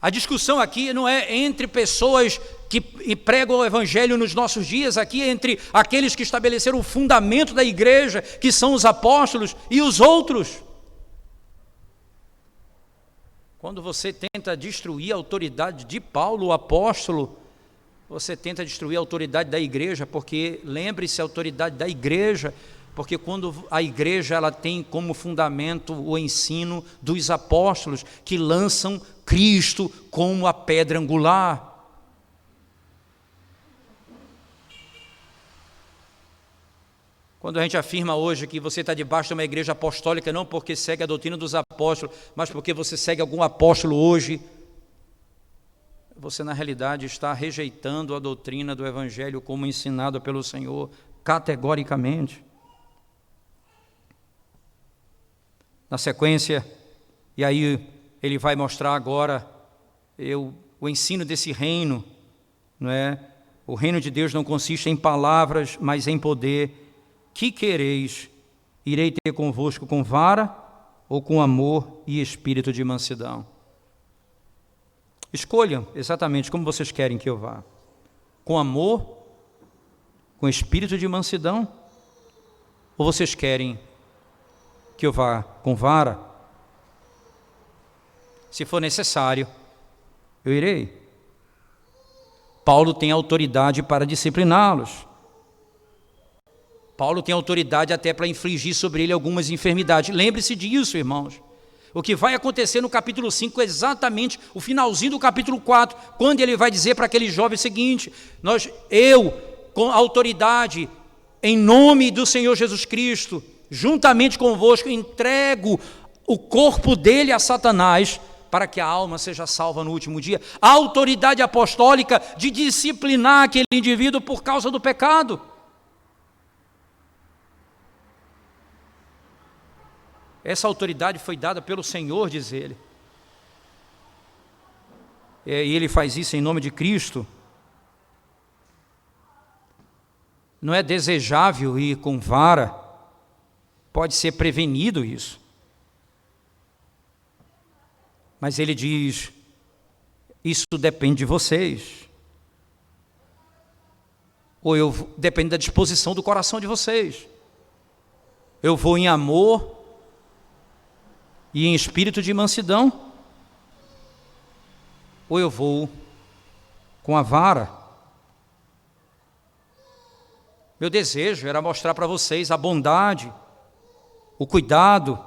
A discussão aqui não é entre pessoas que pregam o Evangelho nos nossos dias, aqui é entre aqueles que estabeleceram o fundamento da igreja, que são os apóstolos, e os outros. Quando você tenta destruir a autoridade de Paulo, o apóstolo, você tenta destruir a autoridade da igreja, porque lembre-se, a autoridade da igreja, porque quando a igreja ela tem como fundamento o ensino dos apóstolos, que lançam Cristo como a pedra angular. Quando a gente afirma hoje que você está debaixo de uma igreja apostólica, não porque segue a doutrina dos apóstolos, mas porque você segue algum apóstolo hoje, você na realidade está rejeitando a doutrina do Evangelho como ensinada pelo Senhor, categoricamente. Na sequência, e aí ele vai mostrar agora o ensino desse reino, não é? O reino de Deus não consiste em palavras, mas em poder. Que quereis? Irei ter convosco com vara ou com amor e espírito de mansidão? Escolham exatamente como vocês querem que eu vá. Com amor, com espírito de mansidão? Ou vocês querem que eu vá com vara? Se for necessário, eu irei. Paulo tem autoridade para discipliná-los. Paulo tem autoridade até para infligir sobre ele algumas enfermidades. Lembre-se disso, irmãos. O que vai acontecer no capítulo 5 é exatamente o finalzinho do capítulo 4, quando ele vai dizer para aquele jovem o seguinte: eu, com autoridade, em nome do Senhor Jesus Cristo, juntamente convosco, entrego o corpo dele a Satanás, para que a alma seja salva no último dia. A autoridade apostólica de disciplinar aquele indivíduo por causa do pecado. Essa autoridade foi dada pelo Senhor, diz ele. e ele faz isso em nome de Cristo, não é desejável ir com vara, pode ser prevenido isso. Mas ele diz, isso depende de vocês. Depende da disposição do coração de vocês. Eu vou em amor e em espírito de mansidão, ou eu vou com a vara. Meu desejo era mostrar para vocês a bondade, o cuidado,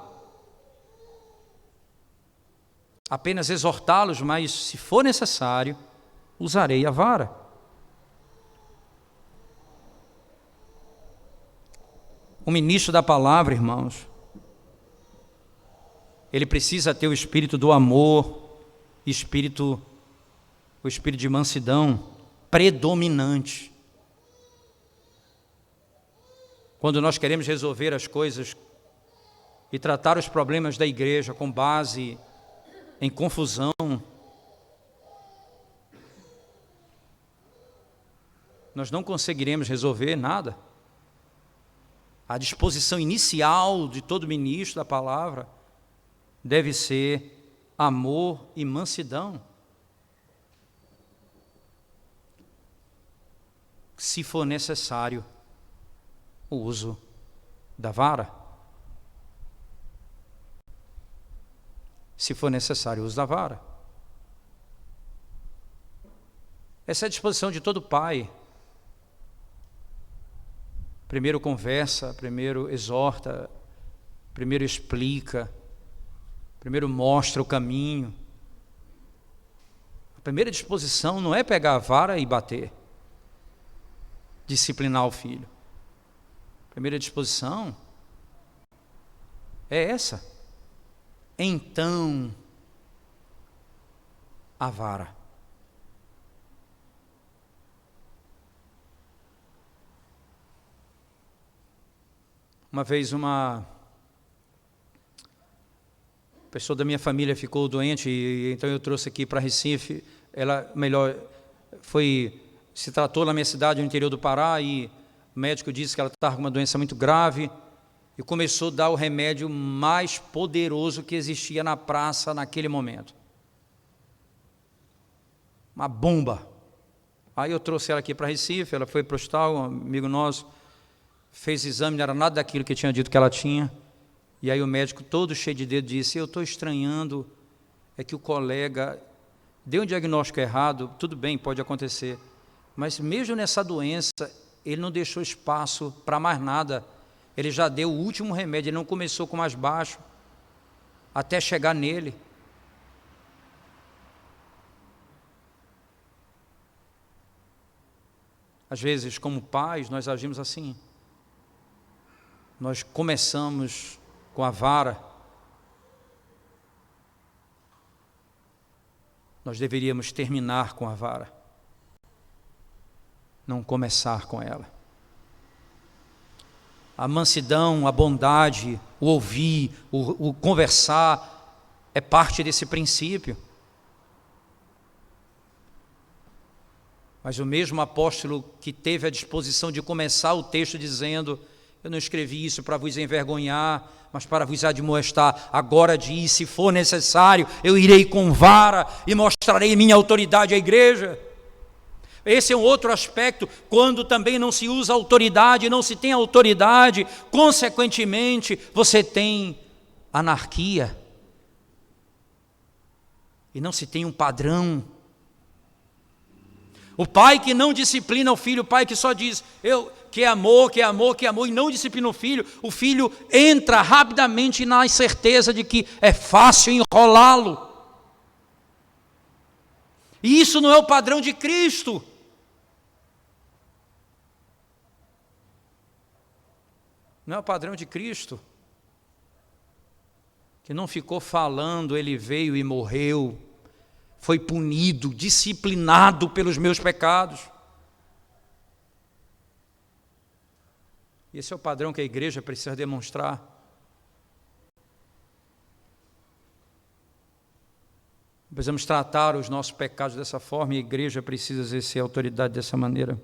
apenas exortá-los, mas se for necessário, usarei a vara. O ministro da palavra, irmãos, ele precisa ter o espírito do amor, o espírito de mansidão predominante. Quando nós queremos resolver as coisas e tratar os problemas da igreja com base em confusão, nós não conseguiremos resolver nada. A disposição inicial de todo ministro da palavra deve ser amor e mansidão. Se for necessário, o uso da vara. Se for necessário, o uso da vara. Essa é a disposição de todo pai. Primeiro conversa, primeiro exorta, primeiro explica, primeiro mostra o caminho. A primeira disposição não é pegar a vara e bater, disciplinar o filho. A primeira disposição é essa. Então, a vara. Uma vez uma pessoa da minha família ficou doente, e então eu trouxe aqui para Recife. Ela, se tratou na minha cidade, no interior do Pará, e o médico disse que ela estava com uma doença muito grave, e começou a dar o remédio mais poderoso que existia na praça naquele momento. Uma bomba. Aí eu trouxe ela aqui para Recife, ela foi para o hospital, um amigo nosso, fez exame, não era nada daquilo que tinha dito que ela tinha, e aí o médico, todo cheio de dedo, disse, eu estou estranhando, é que o colega deu um diagnóstico errado, tudo bem, pode acontecer, mas mesmo nessa doença, ele não deixou espaço para mais nada, ele já deu o último remédio, ele não começou com o mais baixo, até chegar nele. Às vezes, como pais, nós agimos assim. Nós começamos com a vara, nós deveríamos terminar com a vara, não começar com ela. A mansidão, a bondade, o ouvir, o conversar, é parte desse princípio. Mas o mesmo apóstolo que teve a disposição de começar o texto dizendo, eu não escrevi isso para vos envergonhar, mas para vos admoestar. Agora diz, se for necessário, eu irei com vara e mostrarei minha autoridade à igreja. Esse é um outro aspecto, quando também não se usa autoridade, não se tem autoridade, consequentemente, você tem anarquia. E não se tem um padrão. O pai que não disciplina o filho, o pai que só diz, que é amor, e não disciplina o filho entra rapidamente na certeza de que é fácil enrolá-lo. E isso não é o padrão de Cristo. Não é o padrão de Cristo, que não ficou falando, ele veio e morreu, foi punido, disciplinado pelos meus pecados. Esse é o padrão que a igreja precisa demonstrar. Precisamos tratar os nossos pecados dessa forma e a igreja precisa exercer a autoridade dessa maneira.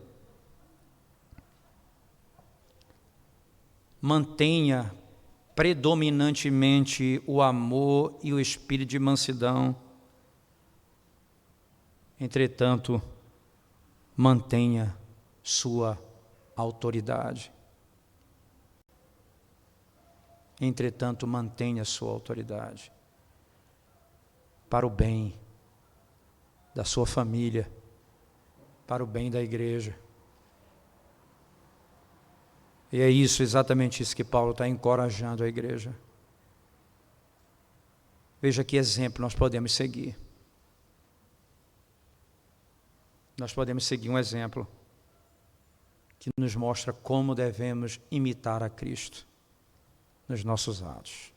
Mantenha predominantemente o amor e o espírito de mansidão. Entretanto, mantenha sua autoridade. Entretanto, mantenha sua autoridade. Para o bem da sua família, para o bem da igreja. E é isso, exatamente isso que Paulo está encorajando a igreja. Veja que exemplo nós podemos seguir. Nós podemos seguir um exemplo que nos mostra como devemos imitar a Cristo nos nossos atos.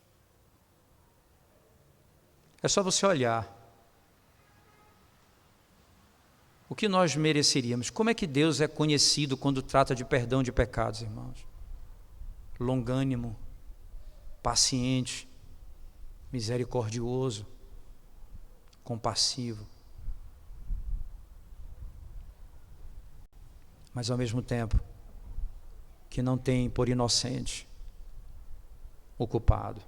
É só você olhar o que nós mereceríamos. Como é que Deus é conhecido quando trata de perdão de pecados, irmãos? Longânimo, paciente, misericordioso, compassivo. Mas ao mesmo tempo que não tem por inocente o culpado.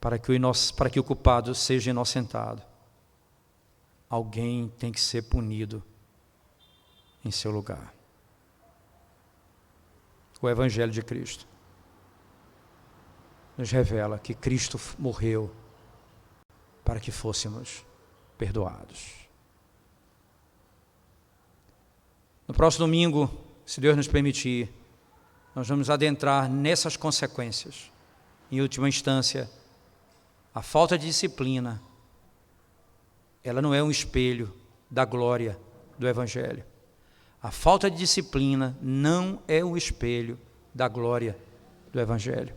Para que o culpado seja inocentado, alguém tem que ser punido em seu lugar. O Evangelho de Cristo nos revela que Cristo morreu para que fôssemos perdoados. No próximo domingo, se Deus nos permitir, nós vamos adentrar nessas consequências. Em última instância, a falta de disciplina, ela não é um espelho da glória do Evangelho. A falta de disciplina não é um espelho da glória do Evangelho.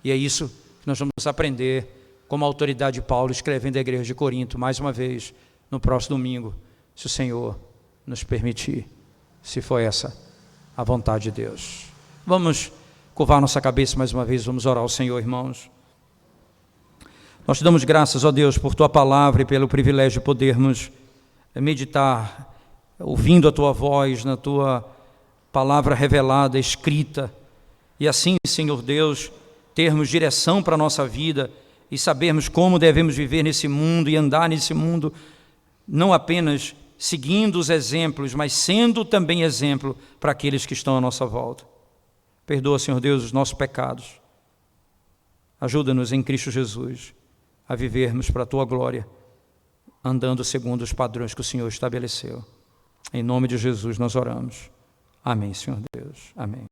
E é isso que nós vamos aprender como a autoridade de Paulo escrevendo à igreja de Corinto, mais uma vez, no próximo domingo, se o Senhor nos permitir, se for essa a vontade de Deus. Vamos curvar nossa cabeça mais uma vez, vamos orar ao Senhor, irmãos. Nós te damos graças, ó Deus, por Tua palavra e pelo privilégio de podermos meditar, ouvindo a Tua voz, na Tua palavra revelada, escrita, e assim, Senhor Deus, termos direção para a nossa vida e sabermos como devemos viver nesse mundo e andar nesse mundo, não apenas seguindo os exemplos, mas sendo também exemplo para aqueles que estão à nossa volta. Perdoa, Senhor Deus, os nossos pecados. Ajuda-nos em Cristo Jesus a vivermos para a Tua glória, andando segundo os padrões que o Senhor estabeleceu. Em nome de Jesus nós oramos. Amém, Senhor Deus. Amém.